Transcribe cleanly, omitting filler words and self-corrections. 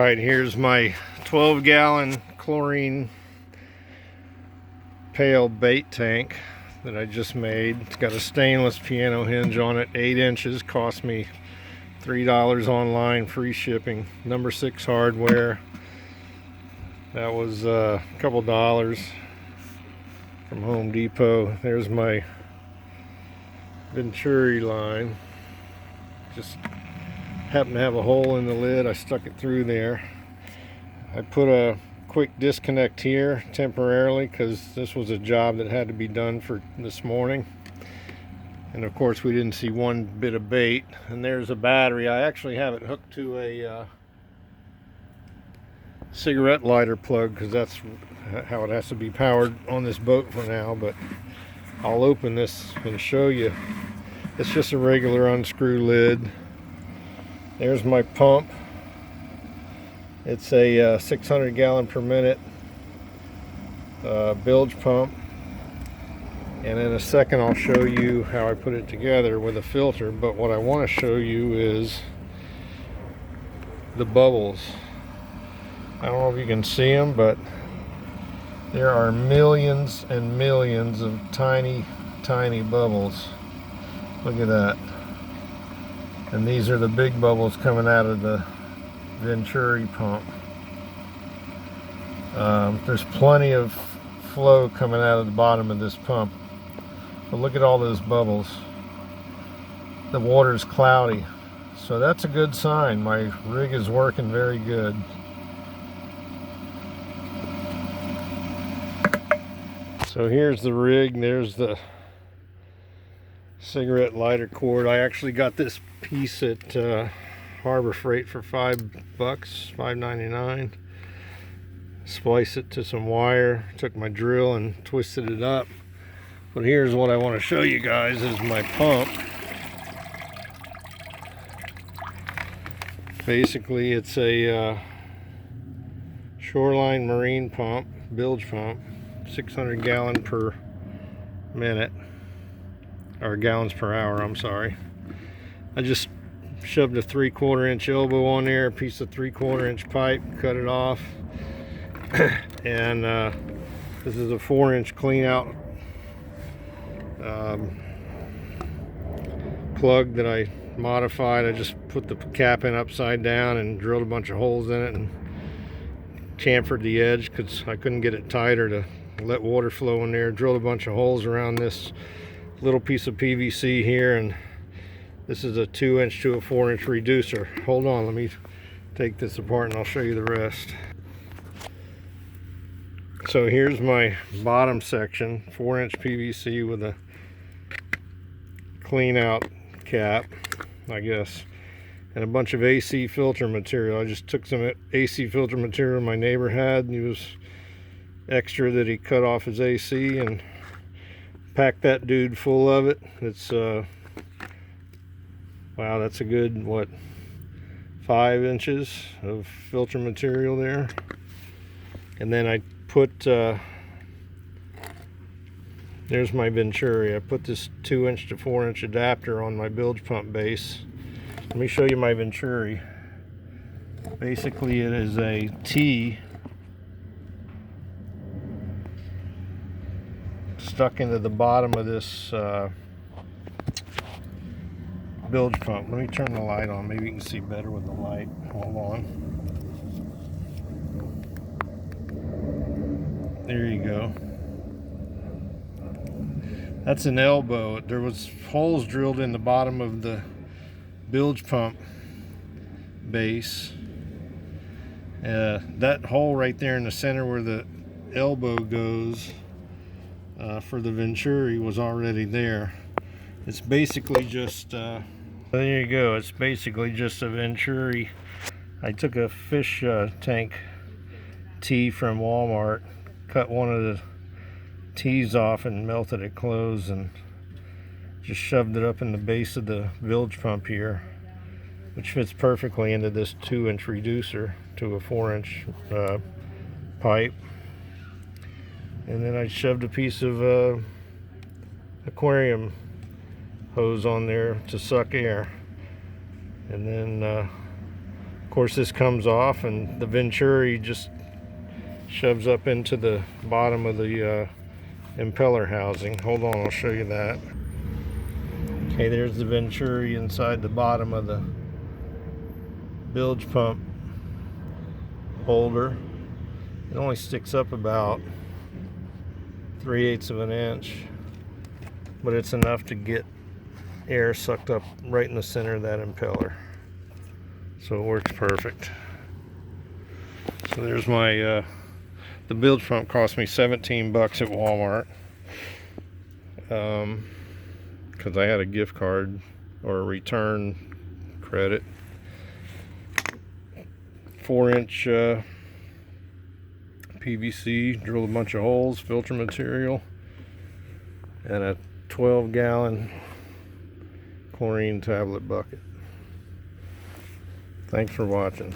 Alright, here's my 12-gallon chlorine pail bait tank that I just made. It's got a stainless piano hinge on it, 8 inches, cost me $3 online, free shipping, number 6 hardware. That was a couple dollars from Home Depot. There's my Venturi line. Just happened to have a hole in the lid. I stuck it through there. I put a quick disconnect here temporarily because this was a job that had to be done for this morning. And of course we didn't see one bit of bait. And there's a battery. I actually have it hooked to a cigarette lighter plug because that's how it has to be powered on this boat for now. But I'll open this and show you. It's just a regular unscrew lid. There's my pump. It's a 600 gallon per minute bilge pump. And in a second I'll show you how I put it together with a filter. But what I want to show you is the bubbles. I don't know if you can see them, but there are millions and millions of tiny bubbles. Look at that. And these are the big bubbles coming out of the Venturi pump. There's plenty of flow coming out of the bottom of this pump. But look at all those bubbles. The water's cloudy. So that's a good sign. My rig is working very good. So here's the rig. There's the cigarette lighter cord. I actually got this piece at Harbor Freight for $5, $5.99. Splice it to some wire. Took my drill and twisted it up. But here's what I want to show you guys is my pump. Basically it's a shoreline marine pump, bilge pump, 600 gallon per minute, or gallons per hour, I'm sorry. I just shoved a 3/4 inch elbow on there, a piece of 3/4 inch pipe, cut it off, and this is a 4-inch clean out plug that I modified. I just put the cap in upside down and drilled a bunch of holes in it and chamfered the edge because I couldn't get it tighter to let water flow in there. Drilled a bunch of holes around this little piece of PVC here, and this is a 2-inch to a 4-inch reducer. Hold on, let me take this apart and I'll show you the rest. So here's my bottom section, 4-inch PVC with a clean out cap, I guess, and a bunch of AC filter material. I just took some AC filter material my neighbor had. He was extra that he cut off his AC and packed that dude full of it. It's wow, that's a good, what, 5 inches of filter material there. And then I put there's my Venturi. I put this 2-inch to 4-inch adapter on my bilge pump base. Let me show you my Venturi. Basically it is a T stuck into the bottom of this bilge pump. Let me turn the light on. Maybe you can see better with the light. Hold on. There you go. That's an elbow. There was holes drilled in the bottom of the bilge pump base. That hole right there in the center where the elbow goes for the Venturi was already there. It's basically just there you go. It's basically just a Venturi. I took a fish tank tee from Walmart, cut one of the tees off and melted it closed and just shoved it up in the base of the bilge pump here, which fits perfectly into this 2-inch reducer to a 4-inch pipe. And then I shoved a piece of aquarium hose on there to suck air. And then of course, this comes off and the Venturi just shoves up into the bottom of the impeller housing. Hold on, I'll show you that. Okay, there's the Venturi inside the bottom of the bilge pump holder. It only sticks up about 3/8 of an inch, but it's enough to get air sucked up right in the center of that impeller. So it works perfect. So there's my the bilge pump cost me $17 at Walmart, because I had a gift card or a return credit. 4-inch PVC, drilled a bunch of holes, filter material, and a 12-gallon chlorine tablet bucket. Thanks for watching.